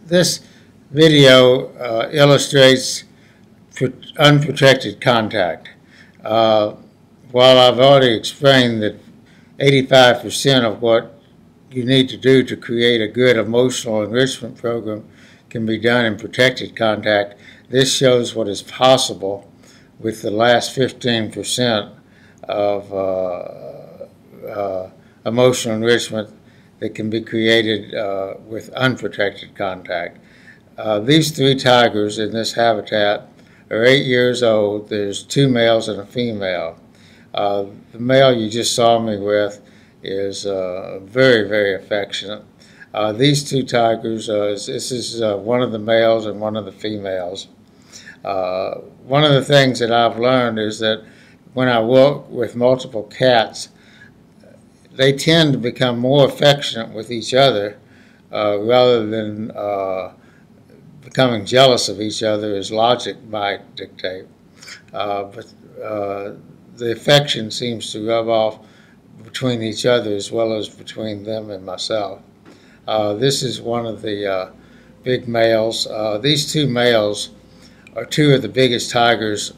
This video illustrates unprotected contact. While I've already explained that 85% of what you need to do to create a good emotional enrichment program can be done in protected contact, this shows what is possible with the last 15% of emotional enrichment that can be created with unprotected contact. These three tigers in this habitat are 8 years old. There's 2 males and a female. The male you just saw me with is very, very affectionate. These 2 tigers, this is one of the males and one of the females. One of the things that I've learned is that when I work with multiple cats, they tend to become more affectionate with each other rather than becoming jealous of each other, as logic might dictate. But the affection seems to rub off between each other as well as between them and myself. This is one of the big males. These 2 males are 2 of the biggest tigers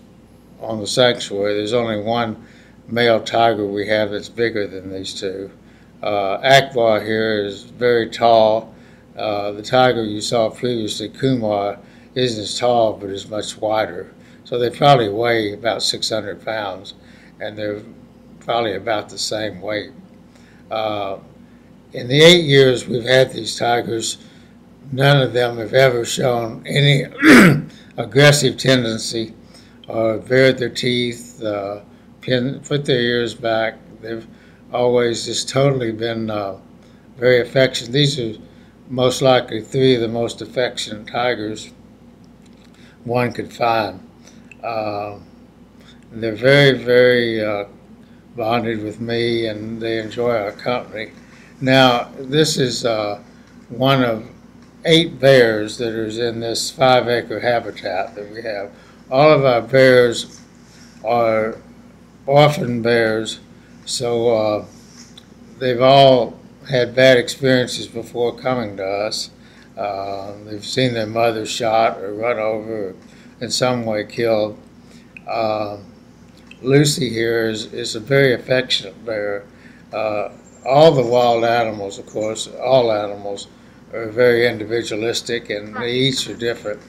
on the sanctuary. There's only one male tiger we have that's bigger than these 2. Akbar here is very tall. The tiger you saw previously, Kumar, isn't as tall but is much wider. So they probably weigh about 600 pounds, and they're probably about the same weight. In the 8 years we've had these tigers, none of them have ever shown any aggressive tendency or bared their teeth, put their ears back. They've always just totally been very affectionate. These are most likely 3 of the most affectionate tigers one could find. They're very, very bonded with me, and they enjoy our company. Now, this is one of 8 bears that is in this 5-acre habitat that we have. All of our bears are orphan bears, so they've all had bad experiences before coming to us. They've seen their mother shot or run over or in some way killed. Lucy here is a very affectionate bear. All the wild animals, of course, all animals are very individualistic, and they each are different.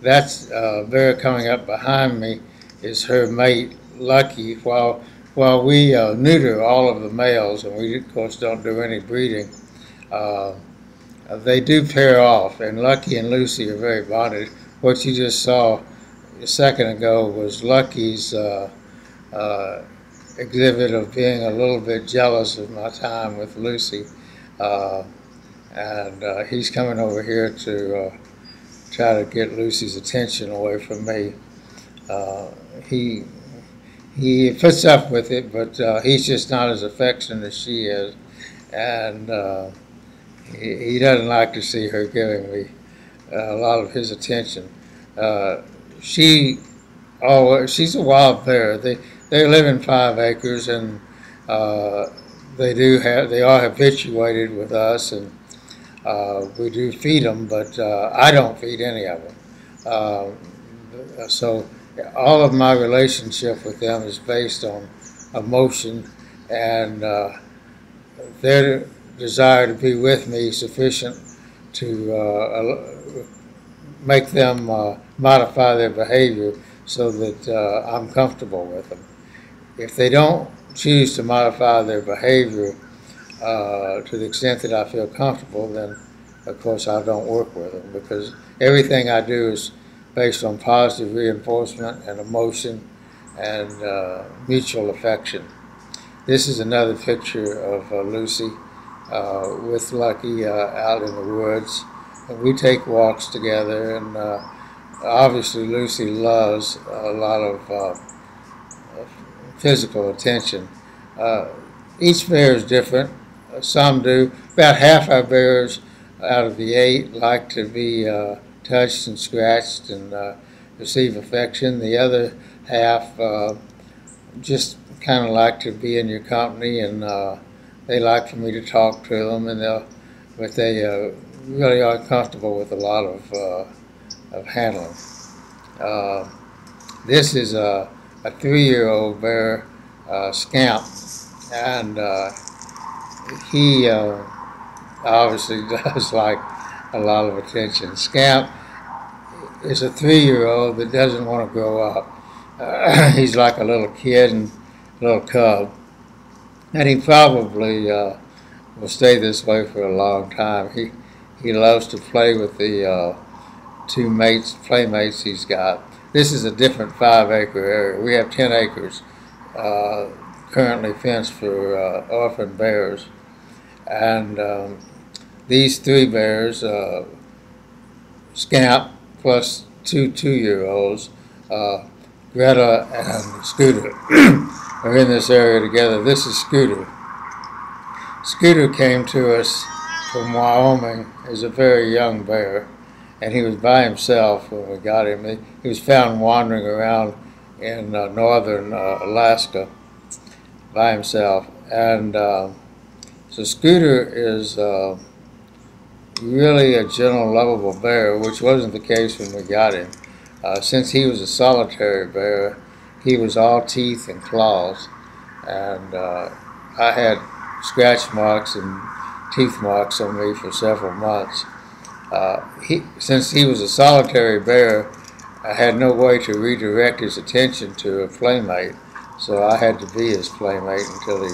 That's bear coming up behind me is her mate, Lucky. While we neuter all of the males, and we, of course, don't do any breeding, they do pair off, and Lucky and Lucy are very bonded. What you just saw a second ago was Lucky's exhibit of being a little bit jealous of my time with Lucy, and he's coming over here to try to get Lucy's attention away from me. He puts up with it, but he's just not as affectionate as she is, and he doesn't like to see her giving me a lot of his attention. She's a wild bear. They live in 5 acres, and they are habituated with us, and we do feed them, but I don't feed any of them. So all of my relationship with them is based on emotion, and their desire to be with me sufficient to make them modify their behavior so that I'm comfortable with them. If they don't choose to modify their behavior to the extent that I feel comfortable, then of course I don't work with them, because everything I do is based on positive reinforcement and emotion and mutual affection. This is another picture of Lucy with Lucky out in the woods. And we take walks together, and obviously Lucy loves a lot of physical attention. Each bear is different. Some do. About half our bears out of the 8 like to be touched and scratched and receive affection. The other half just kind of like to be in your company, and they like for me to talk to them, and they'll but they really are comfortable with a lot of handling. This is a 3-year-old bear, Scamp, and he obviously does like a lot of attention. Scamp is a 3-year-old that doesn't want to grow up. He's like a little kid and little cub, and he probably will stay this way for a long time. He loves to play with the two playmates he's got. This is a different 5-acre area. We have 10 acres currently fenced for orphan bears, and these 3 bears, Scamp plus 2 2-year-olds, Greta and Scooter, are in this area together. This is Scooter. Scooter came to us from Wyoming as a very young bear, and he was by himself when we got him. He was found wandering around in northern Alaska by himself. And so Scooter is really a gentle, lovable bear, which wasn't the case when we got him. Since he was a solitary bear, he was all teeth and claws, and I had scratch marks and teeth marks on me for several months. Since he was a solitary bear, I had no way to redirect his attention to a playmate, so I had to be his playmate until he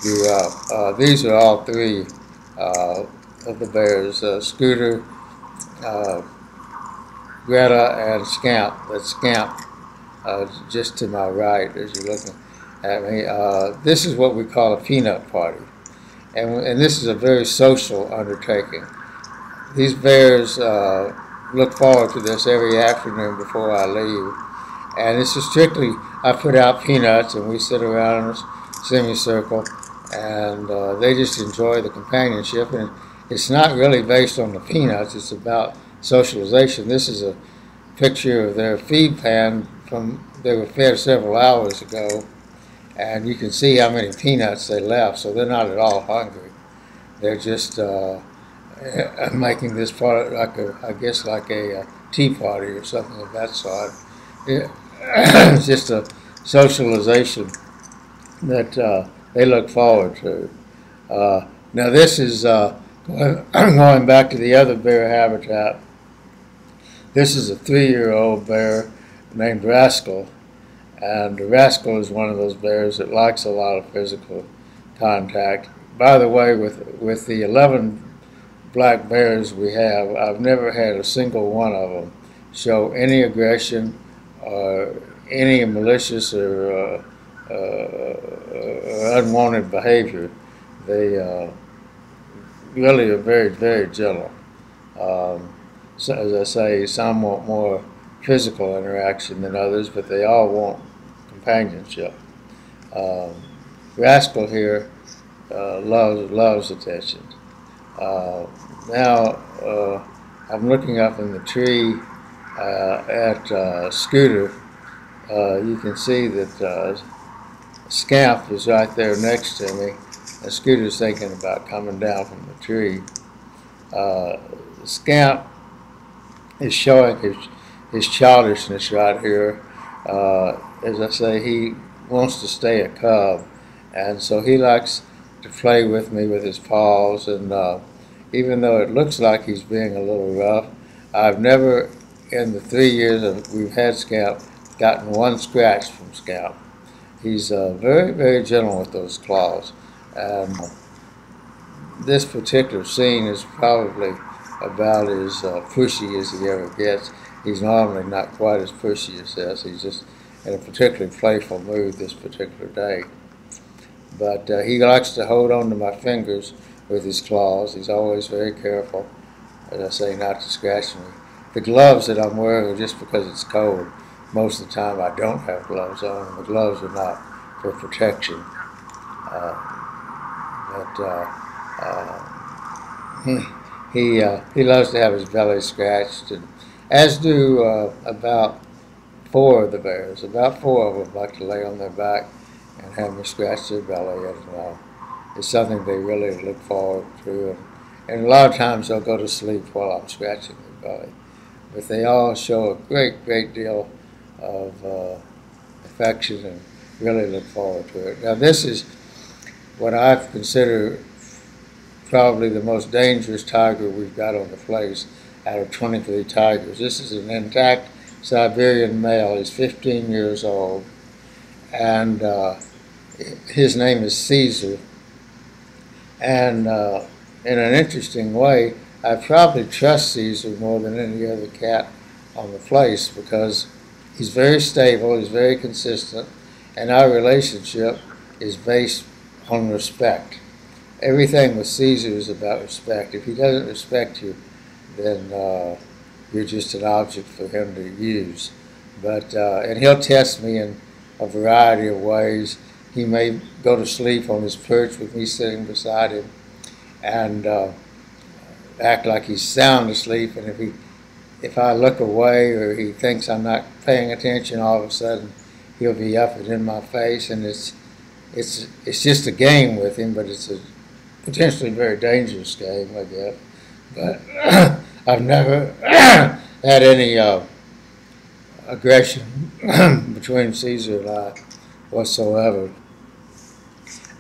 grew up. These are all 3 of the bears, Scooter, Greta, and Scamp. That's Scamp just to my right as you're looking at me. This is what we call a peanut party, and this is a very social undertaking. These bears look forward to this every afternoon before I leave, and this is strictly, I put out peanuts and we sit around in a semicircle, and they just enjoy the companionship. And it's not really based on the peanuts, it's about socialization. This is a picture of their feed pan they were fed several hours ago, and you can see how many peanuts they left, so they're not at all hungry. They're just making this part like a tea party or something of that sort. It's just a socialization that they look forward to. Now this is going back to the other bear habitat. This is a 3-year-old bear named Rascal, and Rascal is one of those bears that likes a lot of physical contact. By the way, with the 11 black bears we have, I've never had a single one of them show any aggression or any malicious or unwanted behavior. They really are very, very gentle. So as I say, some want more physical interaction than others, but they all want companionship. Rascal here loves attention. Now I'm looking up in the tree at Scooter. You can see that Scamp is right there next to me, and Scooter's thinking about coming down from the tree. Scamp is showing his childishness right here. As I say, he wants to stay a cub, and so he likes to play with me with his paws, and even though it looks like he's being a little rough, I've never, in the 3 years that we've had Scamp, gotten one scratch from Scamp. He's very, very gentle with those claws, and this particular scene is probably about as pushy as he ever gets. He's normally not quite as pushy as this. He's just in a particularly playful mood this particular day. But he likes to hold on to my fingers with his claws. He's always very careful, as I say, not to scratch me. The gloves that I'm wearing are just because it's cold. Most of the time I don't have gloves on, and the gloves are not for protection. He loves to have his belly scratched, and as do about 4 of the bears. About 4 of them like to lay on their back and have me scratch their belly, and it's something they really look forward to. And a lot of times they'll go to sleep while I'm scratching their belly. But they all show a great deal of affection and really look forward to it. Now this is what I've considered probably the most dangerous tiger we've got on the place out of 23 tigers. This is an intact Siberian male. He's 15 years old, and his name is Caesar. And in an interesting way, I probably trust Caesar more than any other cat on the place because he's very stable, he's very consistent, and our relationship is based on respect. Everything with Caesar is about respect. If he doesn't respect you, then you're just an object for him to use. But and he'll test me in a variety of ways. He may go to sleep on his perch with me sitting beside him and act like he's sound asleep. And if I look away or he thinks I'm not paying attention, all of a sudden he'll be up and in my face. And it's just a game with him, but it's a potentially very dangerous game, I guess. But I've never had any aggression between Caesar and I whatsoever.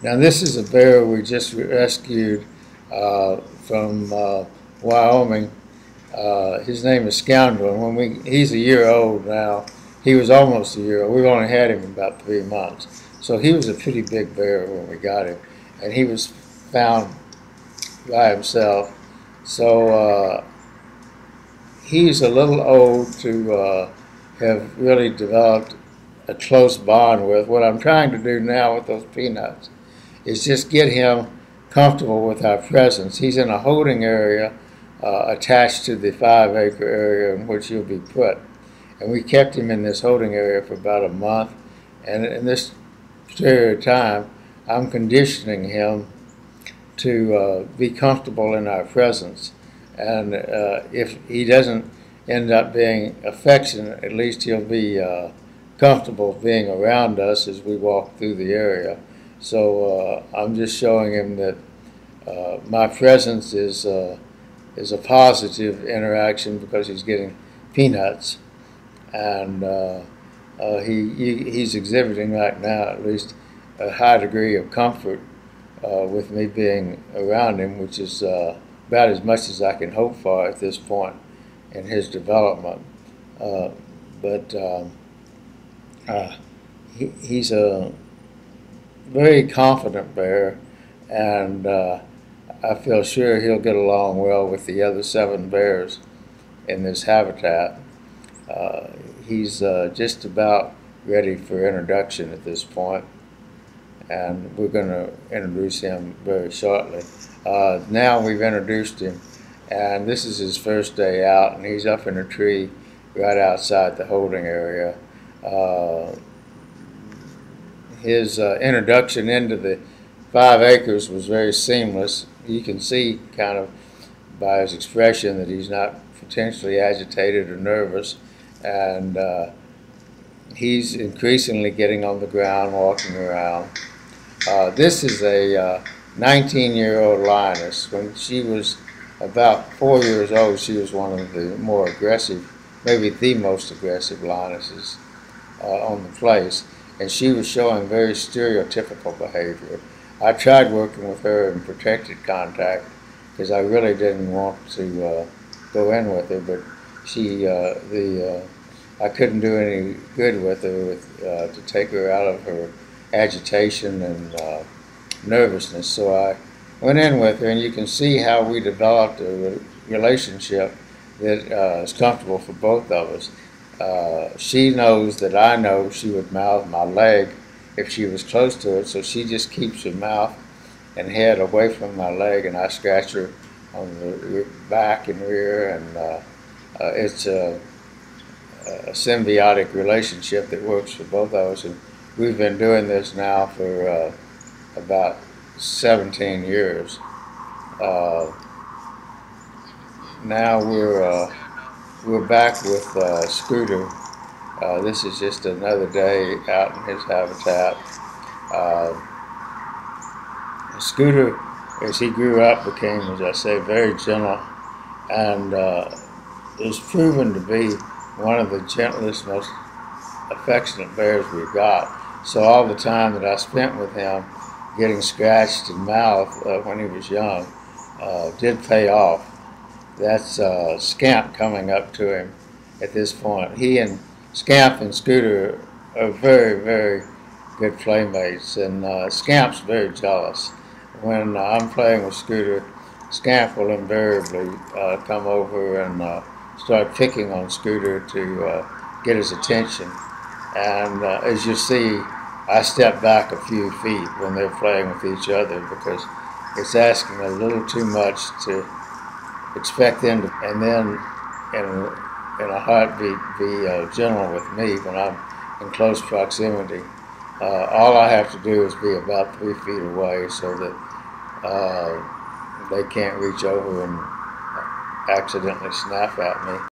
Now this is a bear we just rescued from Wyoming. His name is Scoundrel. He's a year old now. He was almost a year old. We've only had him about 3 months. So he was a pretty big bear when we got him. And he was found by himself. So he's a little old to have really developed a close bond with. What I'm trying to do now with those peanuts is just get him comfortable with our presence. He's in a holding area attached to the 5-acre area in which he'll be put. And we kept him in this holding area for about a month. And in this period of time, I'm conditioning him to be comfortable in our presence. And if he doesn't end up being affectionate, at least he'll be comfortable being around us as we walk through the area. So I'm just showing him that my presence is a positive interaction because he's getting peanuts. And he's exhibiting right now at least a high degree of comfort with me being around him, which is about as much as I can hope for at this point in his development. He's a very confident bear, and I feel sure he'll get along well with the other 7 bears in this habitat. He's just about ready for introduction at this point, and we're going to introduce him very shortly. Now we've introduced him, and this is his first day out, and he's up in a tree right outside the holding area. His introduction into the 5 acres was very seamless. You can see kind of by his expression that he's not potentially agitated or nervous, and he's increasingly getting on the ground, walking around. This is a 19-year-old lioness. When she was about 4 years old, she was one of the more aggressive, maybe the most aggressive lionesses on the place, and she was showing very stereotypical behavior. I tried working with her in protected contact because I really didn't want to go in with her, but I couldn't do any good with her to take her out of her agitation and nervousness. So I went in with her, and you can see how we developed a relationship that is comfortable for both of us. She knows that I know she would mouth my leg if she was close to it, so she just keeps her mouth and head away from my leg, and I scratch her on the back and rear, and it's a symbiotic relationship that works for both of us. And we've been doing this now for about 17 years. Now we're back with Scooter. This is just another day out in his habitat. Scooter as he grew up, became, as I say, very gentle, and is proven to be one of the gentlest, most affectionate bears we've got. So all the time that I spent with him getting scratched in mouth when he was young did pay off. That's Scamp coming up to him at this point. He and Scamp and Scooter are very, very good playmates, and Scamp's very jealous. When I'm playing with Scooter, Scamp will invariably come over and start picking on Scooter to get his attention. And as you see, I step back a few feet when they're playing with each other because it's asking a little too much to expect them to, and then in a heartbeat, be gentle with me when I'm in close proximity. All I have to do is be about 3 feet away so that they can't reach over and accidentally snap at me.